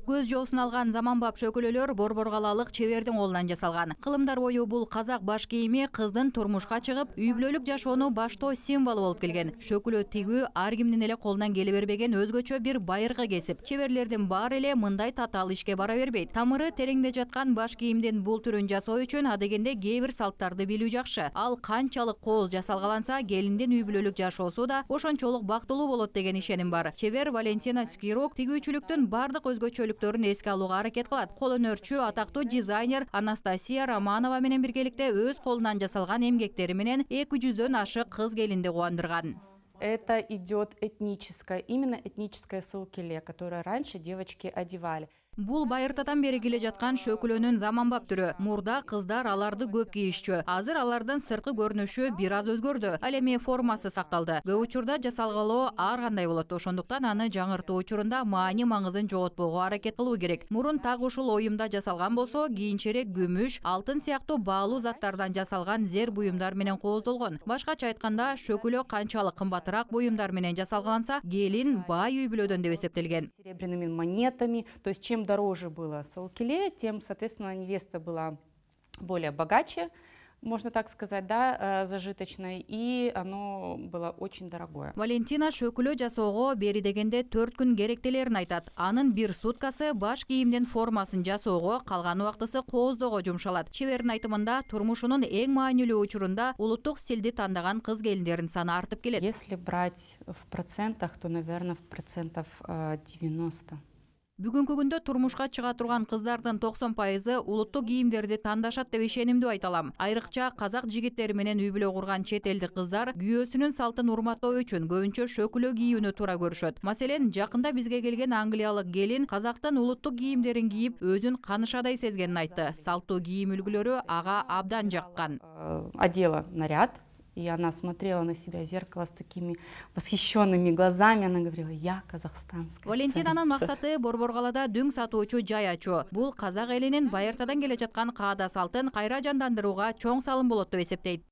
Көз жоосун алган заманбап шөкөлөлөр борборгалалык чебердин колунан жасалган. Кылымдар бою бул казак баш кийими кыздын турмушка чыгып, үй бүлөлүк жашоону баштоо символу болуп келген. Шөкөлө тигүү ар кимдин эле колунан келе бербеген өзгөчө бир байыркы кесип. Чеберлердин баары эле мындай татаал ишке бара бербейт. Тамыры тереңде жаткан баш кийимдин бул түрүн жасоо үчүн адегенде кээ бир салттарды билүү жакшы. Ал канчалык кооз жасалгаланса, келиндин үй бүлөлүк жашоосу да ошончолук бактылуу болот деген ишеним бар. Чебер Валентина Скирок тигүүчүлүктүн бардык өзгөчөлүктөрүн эске алууга аракет кылат. Кол өнөрчү, атактуу дизайнер Анастасия Романова менен биргеликте өз колунан жасалган эмгектери менен 200дөн ашык кыз келинди кубандырган. Это идет этническое, именно этническое саукеле, которое раньше девочки одевали. Бул байыртадан бери келе жаткан шөкөлөнүн заманбап түрү. Мурда кыздар аларды көп кийишчү. Азыр алардын сырткы көрүнүшү бир аз өзгөрдү. Ал эми формасы сакталды. Көп учурда жасалгалоо ар кандай болот. Ошондуктан аны жаңыртуу учурунда маани маңызын жоготпоого аракет кылуу керек. Мурун так ушул оюмда жасалган болсо, кийинчерээк күмүш, алтын сыяктуу баалуу заттардан жасалган зер буюмдар менен кооздолгон. Башкача айтканда, шөкөлө канчалык кымбатыраак буюмдар менен жасалгаланса, келин бай үй бүлөдөн деп эсептелген. Серебряными монетами, то есть чем дороже было саукеле, тем, соответственно, невеста была более богаче, можно так сказать, да, зажиточной, и оно было очень дорогое. Валентина шөкөлө жасоого бери дегенде 4 күн керектелерин айтат. Анын бир суткасы баш кийимдин формасын жасоого, калган убактысы кооздоого жумшалат. Чебердин айтымында, турмушунун эң маанилүү учурунда улуттук стилди тандаган кыз келиндердин саны артып келет. Если брать в процентах, то, наверное, в процентов 90. Бүгүнкү күндө турмушка чыга турган кыздардын 90% улуттук кийимдерди тандашат деп ишенимдүү айта алам. Айрыкча казак жигиттери менен үй бүлө курган чет элдик кыздар күйөөсүнүн салтын урматтоо үчүн көбүнчө шөкөлө кийүүнү туура көрүшөт. Маселен, жакында бизге келген англиялык келин казактын улуттук кийимдерин кийип, өзүн канышадай сезгенин айтты. Салттуу кийим үлгүлөрү ага абдан жаккан. Одела наряд. И она смотрела на себя в зеркало с такими восхищенными глазами. Она говорила: я казахстанская. Валентинанын максаты борборгалада дүң сатуучу жай ачуу. Бул казак элинин байыртадан келе жаткан каада салтын кайра жандандырууга чоң салым болот деп эсептейт.